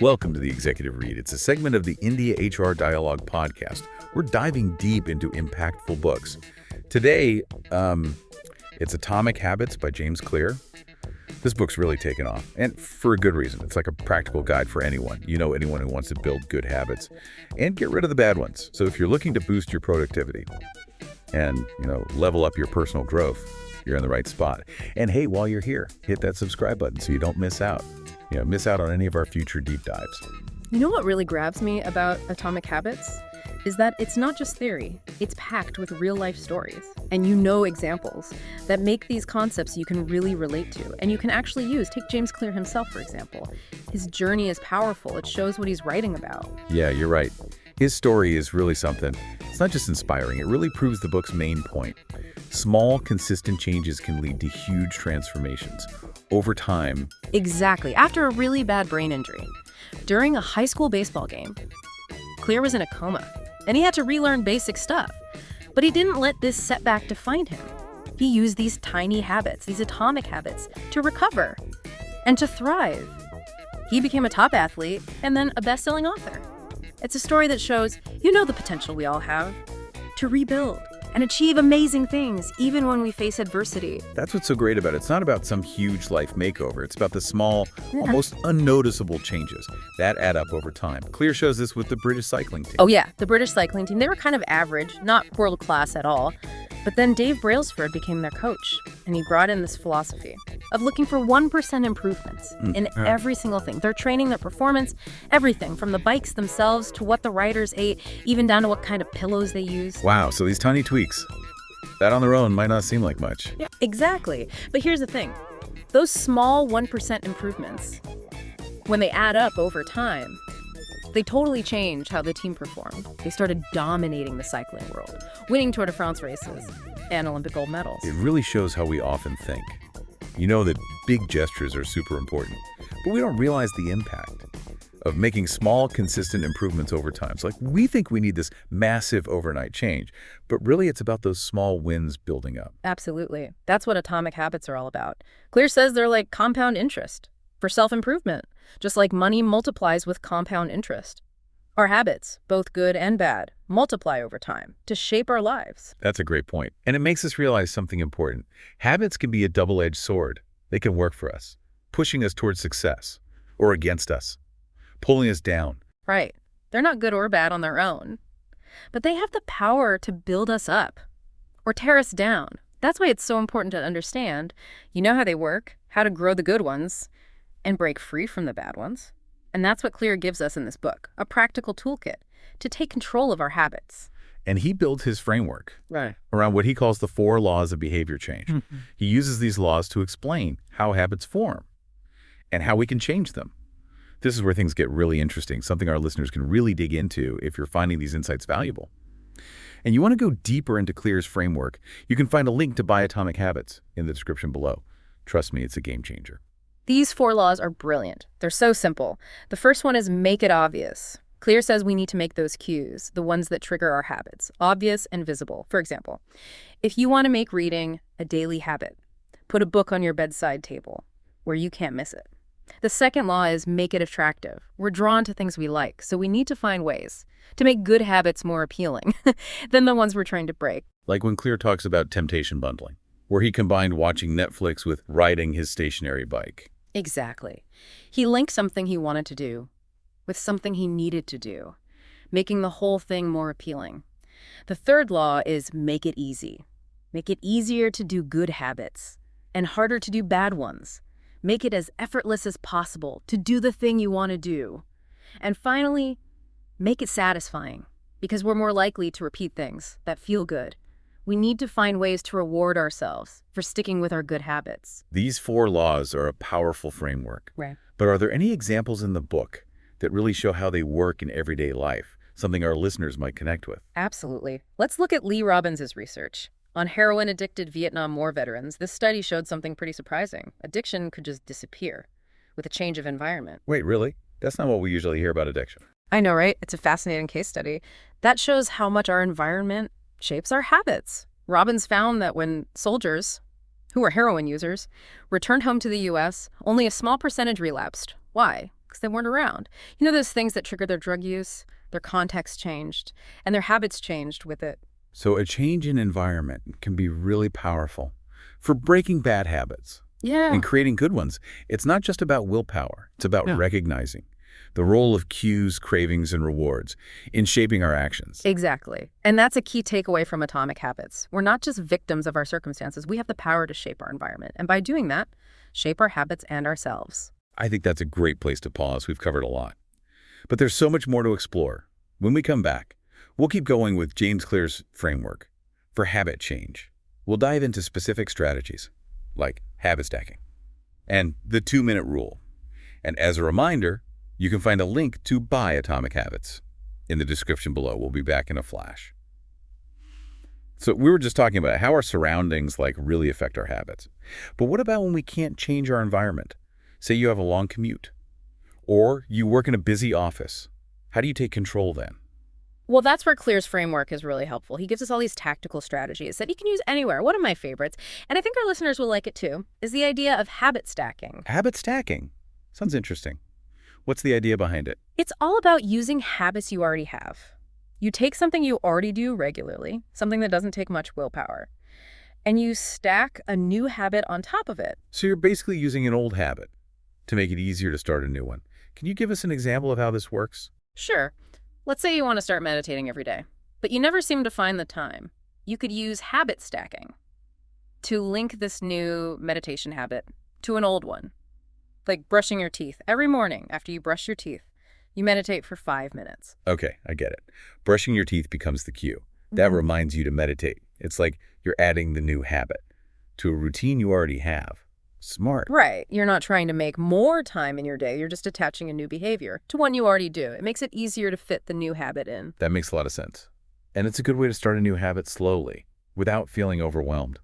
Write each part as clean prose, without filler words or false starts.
Welcome to the Executive Read. It's a segment of the India HR Dialogue podcast. We're diving deep into impactful books. Today, it's Atomic Habits by James Clear. This book's really taken off, and for a good reason. It's like a practical guide for anyone. Anyone who wants to build good habits and get rid of the bad ones. So if you're looking to boost your productivity and, level up your personal growth, you're in the right spot. And hey, while you're here, hit that subscribe button so you don't miss out. Miss out on any of our future deep dives. You know what really grabs me about Atomic Habits? Is that it's not just theory, it's packed with real-life stories. And examples that make these concepts you can really relate to and you can actually use. Take James Clear himself, for example. His journey is powerful. It shows what he's writing about. Yeah, you're right. His story is really something. It's not just inspiring, it really proves the book's main point. Small, consistent changes can lead to huge transformations over time. Exactly. After a really bad brain injury, during a high school baseball game, Clear was in a coma, and he had to relearn basic stuff. But he didn't let this setback define him. He used these tiny habits, these atomic habits, to recover and to thrive. He became a top athlete and then a best-selling author. It's a story that shows, the potential we all have to rebuild and achieve amazing things, even when we face adversity. That's what's so great about it. It's not about some huge life makeover. It's about the small, almost unnoticeable changes that add up over time. Clear shows this with the British cycling team. Oh yeah, the British cycling team. They were kind of average, not world class at all. But then Dave Brailsford became their coach, and he brought in this philosophy of looking for 1% improvements in every single thing. Their training, their performance, everything from the bikes themselves to what the riders ate, even down to what kind of pillows they use. Wow, so these tiny tweaks, that on their own might not seem like much. Yeah, exactly. But here's the thing. Those small 1% improvements, when they add up over time, they totally changed how the team performed. They started dominating the cycling world, winning Tour de France races and Olympic gold medals. It really shows how we often think. That big gestures are super important, but we don't realize the impact of making small, consistent improvements over time. So we think we need this massive overnight change, but really it's about those small wins building up. Absolutely. That's what Atomic Habits are all about. Clear says they're like compound interest for self-improvement, just like money multiplies with compound interest. Our habits, both good and bad, multiply over time to shape our lives. That's a great point. And it makes us realize something important. Habits can be a double-edged sword. They can work for us, pushing us towards success, or against us, pulling us down. Right. They're not good or bad on their own, but they have the power to build us up or tear us down. That's why it's so important to understand, how they work, how to grow the good ones, and break free from the bad ones. And that's what Clear gives us in this book, a practical toolkit to take control of our habits. And he builds his framework around what he calls the 4 laws of behavior change. He uses these laws to explain how habits form and how we can change them. This is where things get really interesting, something our listeners can really dig into if you're finding these insights valuable. And you want to go deeper into Clear's framework, you can find a link to buy Atomic Habits in the description below. Trust me, it's a game changer. These 4 laws are brilliant. They're so simple. The first one is make it obvious. Clear says we need to make those cues, the ones that trigger our habits, obvious and visible. For example, if you want to make reading a daily habit, put a book on your bedside table where you can't miss it. The second law is make it attractive. We're drawn to things we like, so we need to find ways to make good habits more appealing than the ones we're trying to break. Like when Clear talks about temptation bundling, where he combined watching Netflix with riding his stationary bike. Exactly. He linked something he wanted to do with something he needed to do, making the whole thing more appealing. The third law is make it easy. Make it easier to do good habits and harder to do bad ones. Make it as effortless as possible to do the thing you want to do. And finally, make it satisfying, because we're more likely to repeat things that feel good. We need to find ways to reward ourselves for sticking with our good habits. These 4 laws are a powerful framework. Right. But are there any examples in the book that really show how they work in everyday life, something our listeners might connect with? Absolutely. Let's look at Lee Robbins' research. On heroin-addicted Vietnam War veterans, this study showed something pretty surprising. Addiction could just disappear with a change of environment. Wait, really? That's not what we usually hear about addiction. I know, right? It's a fascinating case study. That shows how much our environment shapes our habits. Robbins found that when soldiers who were heroin users, returned home to the U.S., only a small percentage relapsed. Why? Because they weren't around. You know those things that trigger their drug use? Their context changed, and their habits changed with it. So a change in environment can be really powerful for breaking bad habits Yeah. and creating good ones. It's not just about willpower. It's about recognizing the role of cues, cravings, and rewards in shaping our actions. Exactly. And that's a key takeaway from Atomic Habits. We're not just victims of our circumstances. We have the power to shape our environment. And by doing that, shape our habits and ourselves. I think that's a great place to pause. We've covered a lot. But there's so much more to explore. When we come back, we'll keep going with James Clear's framework for habit change. We'll dive into specific strategies, like habit stacking and the 2-minute rule. And as a reminder, you can find a link to buy Atomic Habits in the description below. We'll be back in a flash. So we were just talking about how our surroundings really affect our habits. But what about when we can't change our environment? Say you have a long commute, or you work in a busy office. How do you take control then? Well, that's where Clear's framework is really helpful. He gives us all these tactical strategies that you can use anywhere. One of my favorites, and I think our listeners will like it too, is the idea of habit stacking. Habit stacking. Sounds interesting. What's the idea behind it? It's all about using habits you already have. You take something you already do regularly, something that doesn't take much willpower, and you stack a new habit on top of it. So you're basically using an old habit to make it easier to start a new one. Can you give us an example of how this works? Sure. Let's say you want to start meditating every day, but you never seem to find the time. You could use habit stacking to link this new meditation habit to an old one, like brushing your teeth. Every morning after you brush your teeth, you meditate for 5 minutes. Okay, I get it. Brushing your teeth becomes the cue. That reminds you to meditate. It's like you're adding the new habit to a routine you already have. Smart. Right. You're not trying to make more time in your day. You're just attaching a new behavior to one you already do. It makes it easier to fit the new habit in. That makes a lot of sense. And it's a good way to start a new habit slowly, without feeling overwhelmed.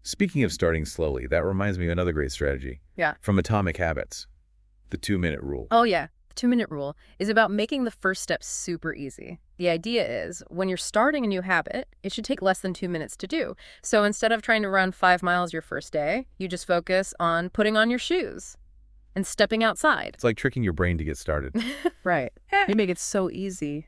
Speaking of starting slowly, that reminds me of another great strategy. Yeah. From Atomic Habits, the 2-minute rule. Oh, yeah. The 2-minute rule is about making the first step super easy. The idea is when you're starting a new habit, it should take less than 2 minutes to do. So instead of trying to run 5 miles your first day, you just focus on putting on your shoes and stepping outside. It's like tricking your brain to get started. Right. You make it so easy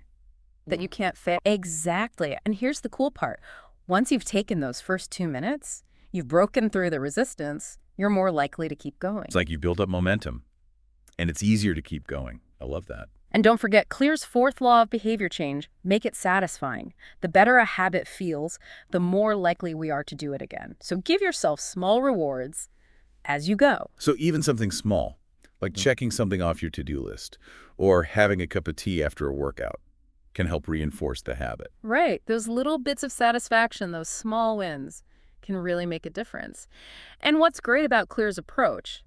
that you can't fail. Exactly. And here's the cool part. Once you've taken those first 2 minutes, you've broken through the resistance, you're more likely to keep going. It's like you build up momentum, and it's easier to keep going. I love that. And don't forget Clear's 4th law of behavior change, make it satisfying. The better a habit feels, the more likely we are to do it again. So give yourself small rewards as you go. So even something small, like checking something off your to-do list or having a cup of tea after a workout, can help reinforce the habit. Right. Those little bits of satisfaction, those small wins, can really make a difference. And what's great about Clear's approach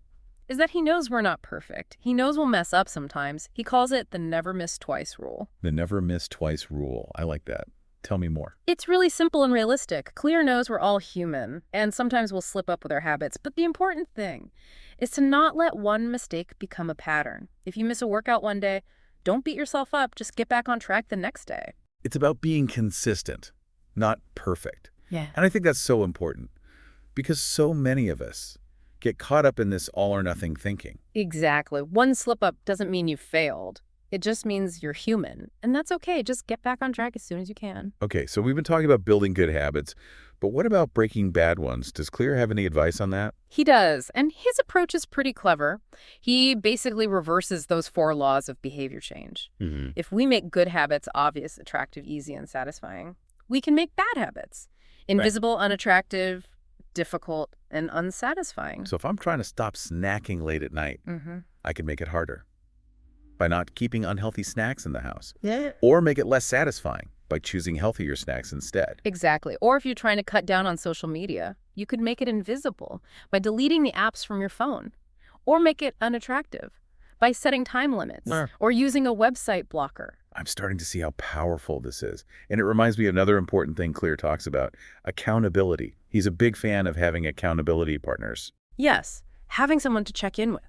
is that he knows we're not perfect. He knows we'll mess up sometimes. He calls it the never miss twice rule. The never miss twice rule. I like that. Tell me more. It's really simple and realistic. Clear knows we're all human, and sometimes we'll slip up with our habits. But the important thing is to not let one mistake become a pattern. If you miss a workout one day, don't beat yourself up. Just get back on track the next day. It's about being consistent, not perfect. Yeah. And I think that's so important because so many of us get caught up in this all-or-nothing thinking. Exactly. One slip-up doesn't mean you failed. It just means you're human. And that's okay. Just get back on track as soon as you can. Okay, so we've been talking about building good habits, but what about breaking bad ones? Does Clear have any advice on that? He does. And his approach is pretty clever. He basically reverses those 4 laws of behavior change. If we make good habits obvious, attractive, easy, and satisfying, we can make bad habits invisible, unattractive, difficult, and unsatisfying. So if I'm trying to stop snacking late at night, I can make it harder by not keeping unhealthy snacks in the house. Yeah. Or make it less satisfying by choosing healthier snacks instead. Exactly. Or if you're trying to cut down on social media, you could make it invisible by deleting the apps from your phone. Or make it unattractive by setting time limits or using a website blocker. I'm starting to see how powerful this is. And it reminds me of another important thing Clear talks about, accountability. He's a big fan of having accountability partners. Yes, having someone to check in with.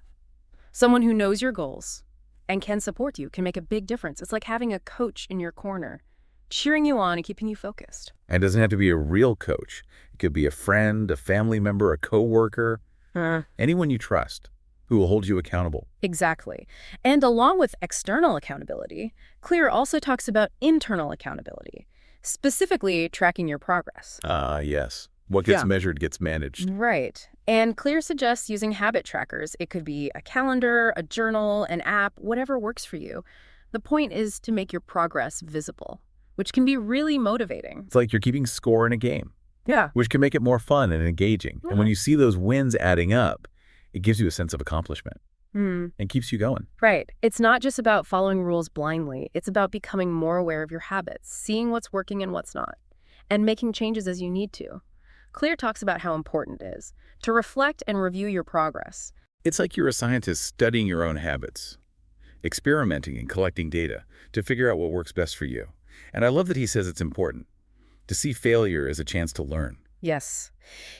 Someone who knows your goals and can support you can make a big difference. It's like having a coach in your corner cheering you on and keeping you focused. And it doesn't have to be a real coach. It could be a friend, a family member, a coworker, anyone you trust who will hold you accountable. Exactly. And along with external accountability, Clear also talks about internal accountability, specifically tracking your progress. Yes. What gets Yeah. measured gets managed. Right. And Clear suggests using habit trackers. It could be a calendar, a journal, an app, whatever works for you. The point is to make your progress visible, which can be really motivating. It's like you're keeping score in a game, Yeah. which can make it more fun and engaging. And when you see those wins adding up, it gives you a sense of accomplishment and keeps you going. Right. It's not just about following rules blindly. It's about becoming more aware of your habits, seeing what's working and what's not, and making changes as you need to. Clear talks about how important it is to reflect and review your progress. It's like you're a scientist studying your own habits, experimenting and collecting data to figure out what works best for you. And I love that he says it's important to see failure as a chance to learn. Yes.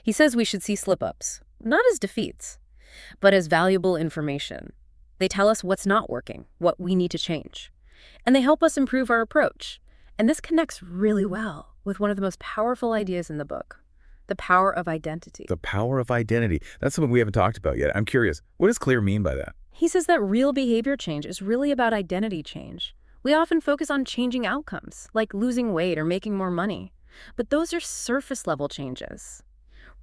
He says we should see slip-ups, not as defeats, but as valuable information. They tell us what's not working, what we need to change. And they help us improve our approach. And this connects really well with one of the most powerful ideas in the book, the power of identity. The power of identity. That's something we haven't talked about yet. I'm curious, what does Clear mean by that? He says that real behavior change is really about identity change. We often focus on changing outcomes, like losing weight or making more money. But those are surface-level changes.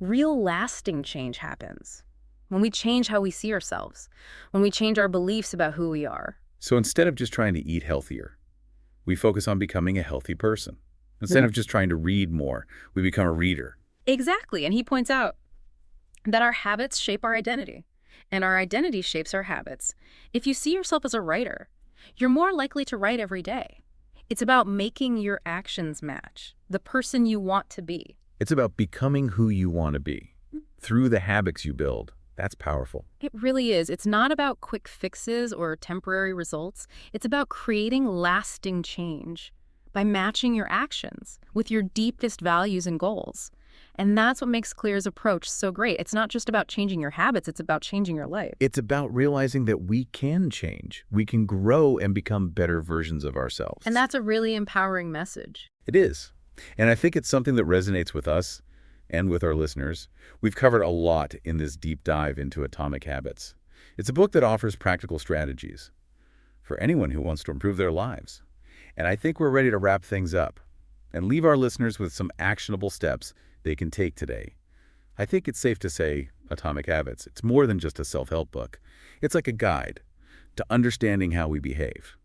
Real lasting change happens when we change how we see ourselves, when we change our beliefs about who we are. So instead of just trying to eat healthier, we focus on becoming a healthy person. Instead of just trying to read more, we become a reader. Exactly, and he points out that our habits shape our identity, and our identity shapes our habits. If you see yourself as a writer, you're more likely to write every day. It's about making your actions match the person you want to be. It's about becoming who you want to be through the habits you build. That's powerful. It really is. It's not about quick fixes or temporary results. It's about creating lasting change by matching your actions with your deepest values and goals. And that's what makes Clear's approach so great. It's not just about changing your habits, it's about changing your life. It's about realizing that we can change. We can grow and become better versions of ourselves. And that's a really empowering message. It is. And I think it's something that resonates with us and with our listeners. We've covered a lot in this deep dive into Atomic Habits. It's a book that offers practical strategies for anyone who wants to improve their lives. And I think we're ready to wrap things up and leave our listeners with some actionable steps they can take today. I think it's safe to say Atomic Habits, it's more than just a self-help book. It's like a guide to understanding how we behave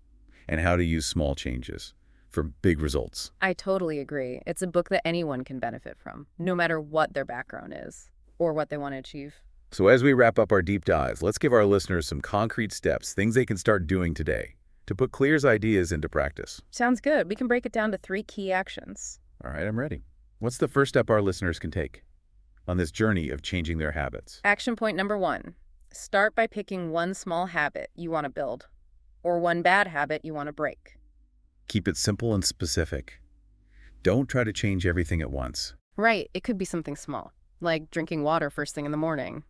and how to use small changes for big results. I totally agree. It's a book that anyone can benefit from, no matter what their background is or what they want to achieve. So as we wrap up our deep dives, let's give our listeners some concrete steps, things they can start doing today to put Clear's ideas into practice. Sounds good. We can break it down to 3 key actions. All right, I'm ready. What's the first step our listeners can take on this journey of changing their habits? Action point number 1. Start by picking one small habit you want to build or one bad habit you want to break. Keep it simple and specific. Don't try to change everything at once. Right. It could be something small, like drinking water first thing in the morning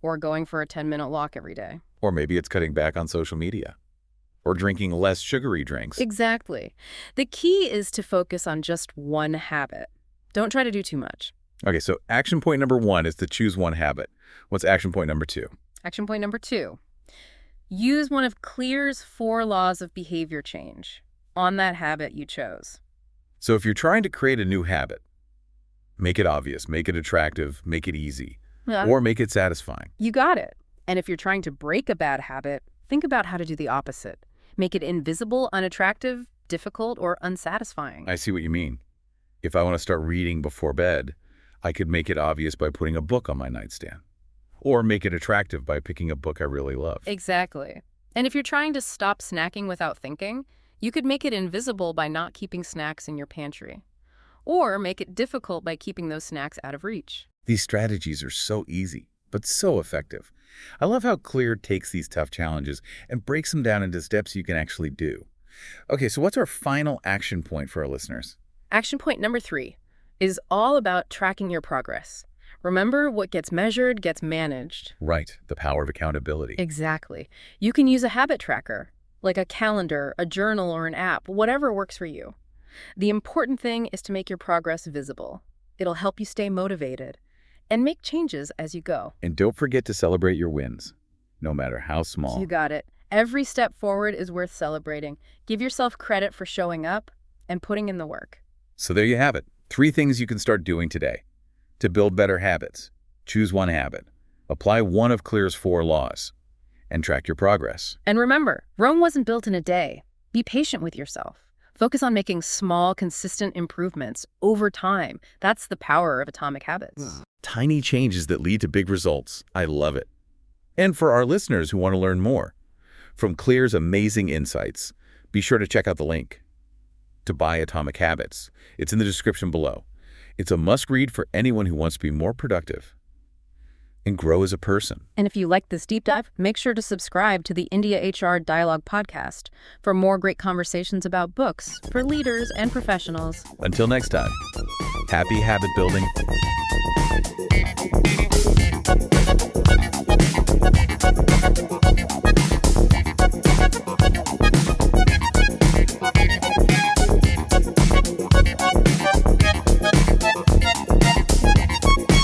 or going for a 10-minute walk every day. Or maybe it's cutting back on social media or drinking less sugary drinks. Exactly. The key is to focus on just one habit. Don't try to do too much. Okay, so action point number 1 is to choose one habit. What's action point number 2? Action point number 2. Use one of Clear's 4 laws of behavior change on that habit you chose. So if you're trying to create a new habit, make it obvious, make it attractive, make it easy, or make it satisfying. You got it. And if you're trying to break a bad habit, think about how to do the opposite. Make it invisible, unattractive, difficult, or unsatisfying. I see what you mean. If I want to start reading before bed, I could make it obvious by putting a book on my nightstand. Or make it attractive by picking a book I really love. Exactly. And if you're trying to stop snacking without thinking, you could make it invisible by not keeping snacks in your pantry. Or make it difficult by keeping those snacks out of reach. These strategies are so easy, but so effective. I love how Clear takes these tough challenges and breaks them down into steps you can actually do. Okay, so what's our final action point for our listeners? Action point number 3 is all about tracking your progress. Remember, what gets measured gets managed. Right, the power of accountability. Exactly. You can use a habit tracker, like a calendar, a journal, or an app, whatever works for you. The important thing is to make your progress visible. It'll help you stay motivated and make changes as you go. And don't forget to celebrate your wins, no matter how small. You got it. Every step forward is worth celebrating. Give yourself credit for showing up and putting in the work. So there you have it. 3 things you can start doing today to build better habits. Choose one habit. Apply one of Clear's 4 laws. And track your progress. And remember, Rome wasn't built in a day. Be patient with yourself. Focus on making small, consistent improvements over time. That's the power of atomic habits. Tiny changes that lead to big results. I love it. And for our listeners who want to learn more from Clear's amazing insights, be sure to check out the link to buy Atomic Habits. It's in the description below. It's a must-read for anyone who wants to be more productive and grow as a person. And if you like this deep dive, make sure to subscribe to the India HR Dialogue podcast for more great conversations about books for leaders and professionals. Until next time, happy habit building.